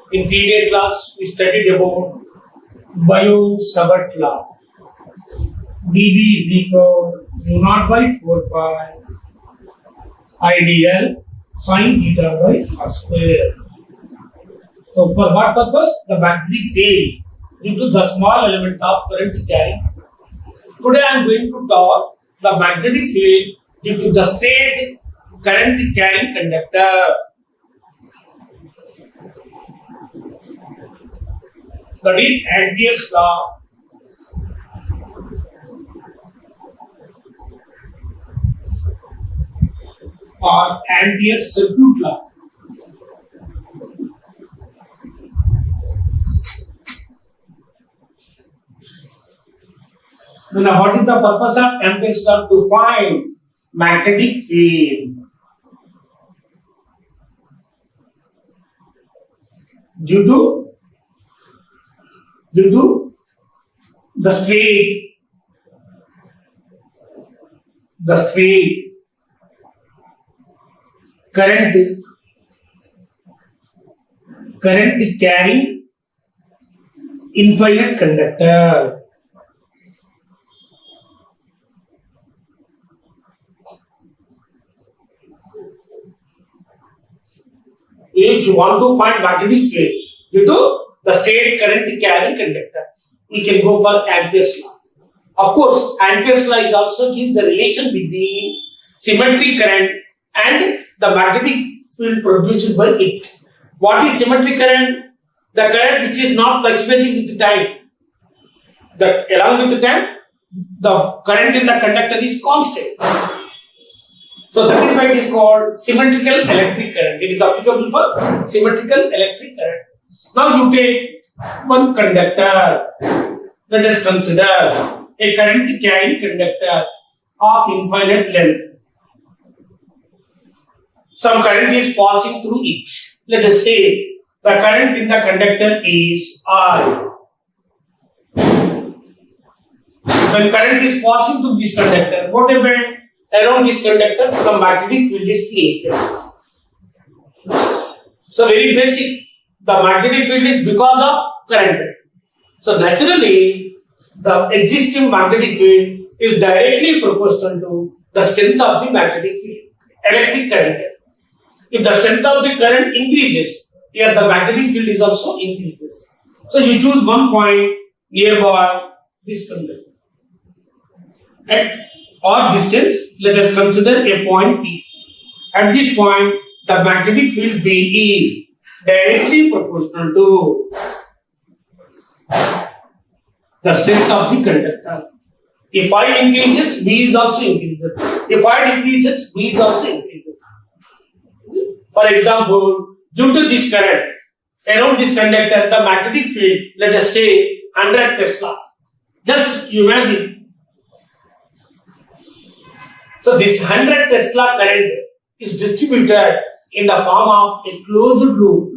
In previous class, we studied about Bio-Savart law. dB is equal to 0 by 4 pi ideal sin theta by r square. So, for what purpose? The magnetic field due to the small element of current carrying. Today, I am going to talk the magnetic field due to the state current carrying conductor. That is Ampere's law. Or Ampere's circuit law. Now, what is the purpose of Ampere's law? To find magnetic field due to the straight current carrying infinite conductor. If you want to find magnetic field due to the straight current carrying conductor, we can go for Ampere's law. Of course, Ampere's law is also gives the relation between symmetric current and the magnetic field produced by it. What is symmetric current? The current which is not fluctuating with time. Along with the time, the current in the conductor is constant. So that is why it is called symmetrical electric current. It is applicable for symmetrical electric current. Now you take one conductor. Let us consider a current carrying conductor of infinite length. Some current is passing through it. Let us say the current in the conductor is I. When current is passing through this conductor, what happened? Around this conductor, some magnetic field is created. So very basic. The magnetic field is because of current. So naturally, the existing magnetic field is directly proportional to the strength of the magnetic field, electric current. If the strength of the current increases, here the magnetic field is also increases. So you choose one point nearby this conductor. At or distance, let us consider a point P. At this point, the magnetic field B is directly proportional to the strength of the conductor. If I increases, B is also increases. If I decreases, B is also increases. For example, due to this current around this conductor, the magnetic field, let us say 100 Tesla. Just imagine. So this 100 Tesla current is distributed in the form of a closed loop.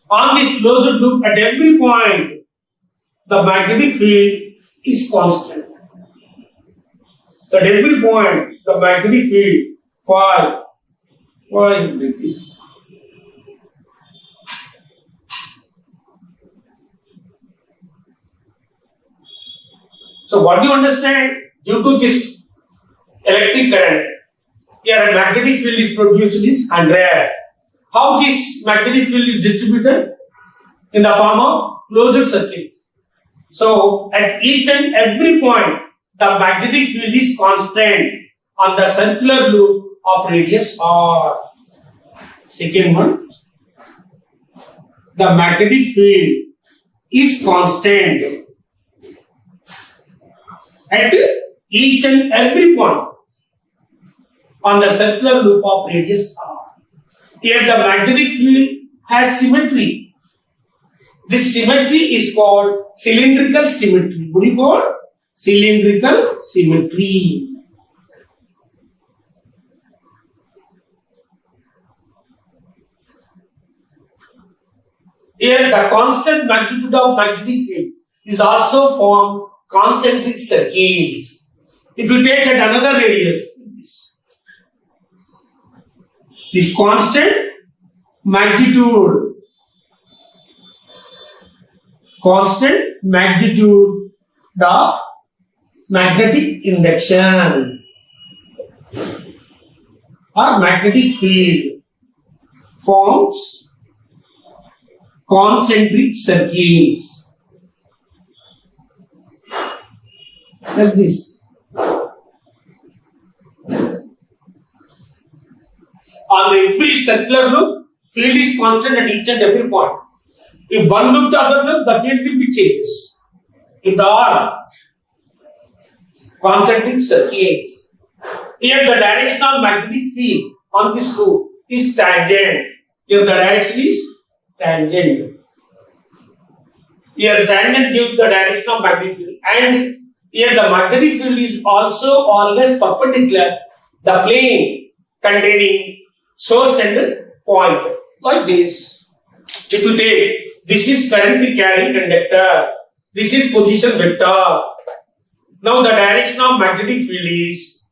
On this closed loop, at every point, the magnetic field is constant. So at every point, the magnetic field fall like this. So what do you understand? Due to this electric current, here a magnetic field is produced is 100. How this magnetic field is distributed? In the form of closed circuit. So at each and every point, the magnetic field is constant on the circular loop of radius r. Second one, the magnetic field is constant at each and every point on the circular loop of radius r. Here the magnetic field has symmetry. This symmetry is called cylindrical symmetry. What do you call? Cylindrical symmetry. Here the constant magnitude of magnetic field is also formed concentric circles. If you take at another radius, this constant magnitude, constant magnitude of magnetic induction or magnetic field forms concentric circles like this. On every circular loop, field is constant at each and every point. If one loop to other loop, the field will be changes. If the are concentric circles. Here the direction of magnetic field on this loop is tangent. Here the direction is tangent. Here tangent gives the direction of magnetic field, and here the magnetic field is also always perpendicular the plane containing source and point like this. If you take, this is current carrying conductor, this is position vector. Now the direction of magnetic field is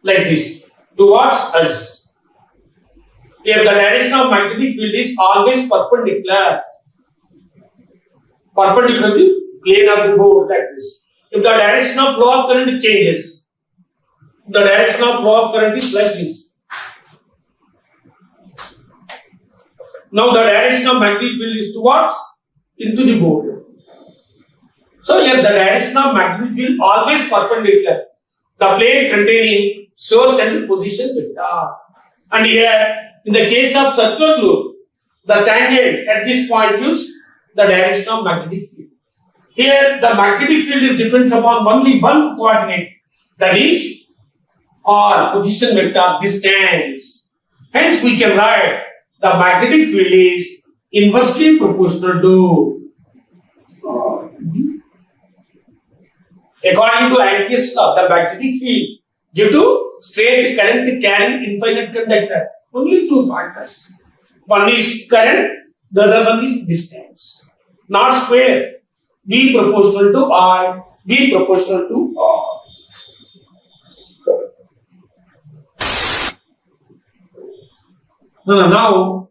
like this towards us. Here the direction of magnetic field is always perpendicular to the plane of the board like this. If the direction of flow of current changes, the direction of flow of current is like this. Now the direction of magnetic field is towards into the board. So here the direction of magnetic field always perpendicular the plane containing source and position vector. And here in the case of circular loop, the tangent at this point gives the direction of magnetic field. Here the magnetic field is depends upon only one coordinate, that is or position vector distance. Hence we can write the magnetic field is inversely proportional to, according to Ampere's law, the magnetic field due to straight current carrying infinite conductor. Only two factors. One is current, the other one is distance. Not square. B proportional to R, B proportional to R. Now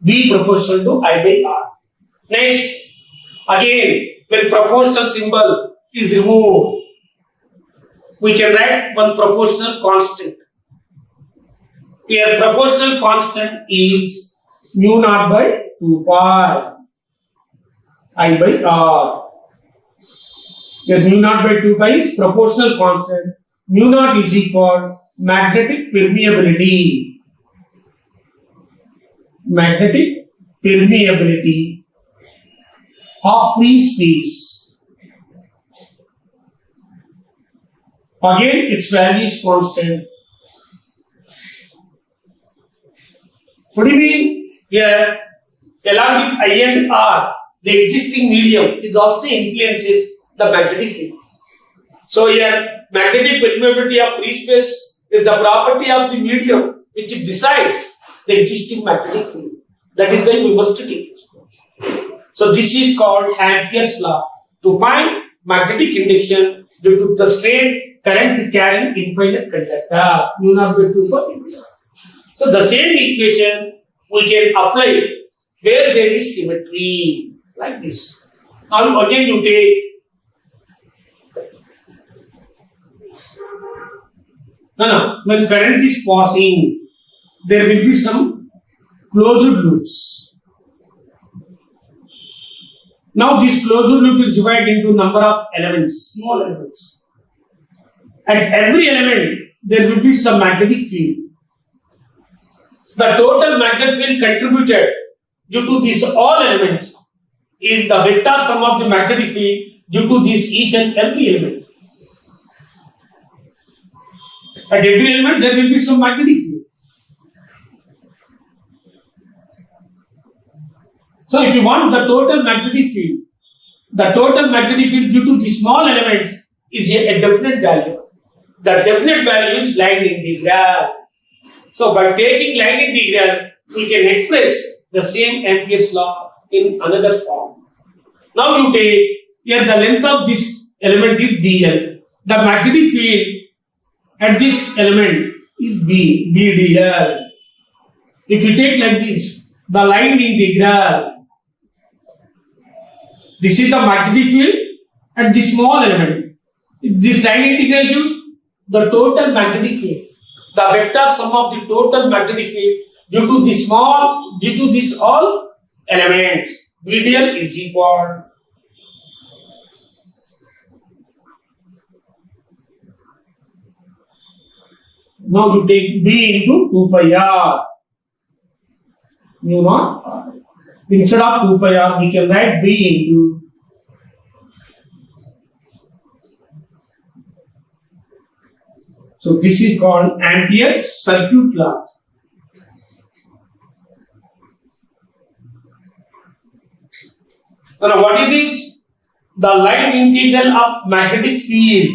B proportional to I by R. Next, again, when proportional symbol is removed, we can write one proportional constant. Here, proportional constant is mu naught by 2 pi I by R. Here, mu naught by 2 pi is proportional constant. Mu naught is equal magnetic permeability. Magnetic permeability of free space. Again, its value is constant. What do you mean? Here, along with I and R, the existing medium is also influences the magnetic field. So here, magnetic permeability of free space is the property of the medium which decides the existing magnetic field. That is why we must take this course. So this is called Ampere's law to find magnetic induction due to the straight current carrying infinite conductor mu naught by 2 pi. So the same equation we can apply where there is symmetry like this. Now again you take when current is passing, there will be some closed loops. Now this closed loop is divided into number of elements, small elements. At every element, there will be some magnetic field. The total magnetic field contributed due to these all elements is the vector sum of the magnetic field due to this each and every element. At every element, there will be some magnetic field. So if you want the total magnetic field due to the small elements is a definite value. The definite value is line integral. So by taking line integral, we can express the same Ampere's law in another form. Now you take here the length of this element is dl. The magnetic field at this element is B, BDL. If you take like this, the line integral, this is the magnetic field at this small element. This line integral gives the total magnetic field, the vector sum of the total magnetic field due to this all elements. BDL is equal. Now you take B into 2 pi r. Mu naught r. Instead of 2 pi r, we can write B into so this is called Ampere's circuit law. Now what is this? The line integral of magnetic field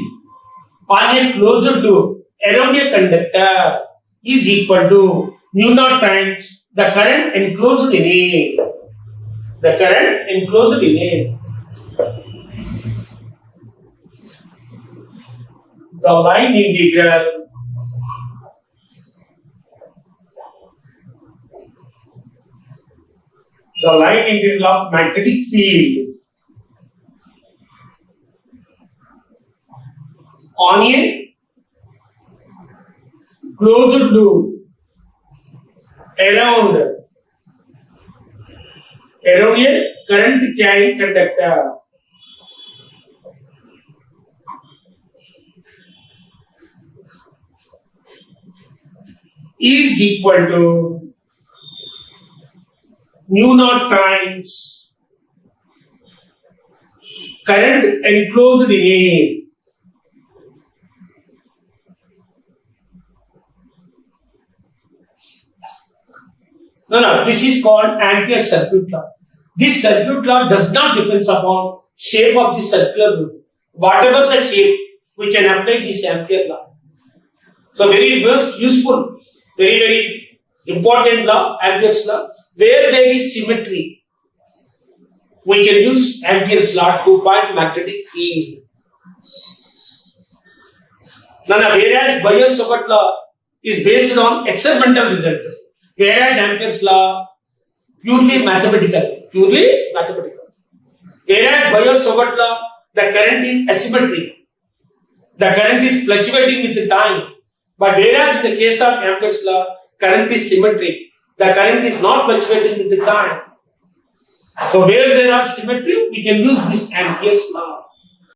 on a closed loop around a conductor is equal to mu naught times the current enclosed in it. The current enclosed in it. The line integral of magnetic field on a closed loop around a current carrying conductor is equal to mu naught times current enclosed in it. No, this is called Ampere's circuit law. This circuit law does not depend upon shape of the circular loop. Whatever the shape, we can apply this Ampere law. So very most useful, very important law, Ampere's law. Where there is symmetry, we can use Ampere's law to find magnetic field. Whereas Biot-Savart law is based on experimental result. Whereas Ampere's law purely mathematical. Whereas Biot-Savart law, the current is asymmetric. The current is fluctuating with the time. But whereas in the case of Ampere's law, current is symmetric. The current is not fluctuating with the time. So where there are symmetry, we can use this Ampere's law.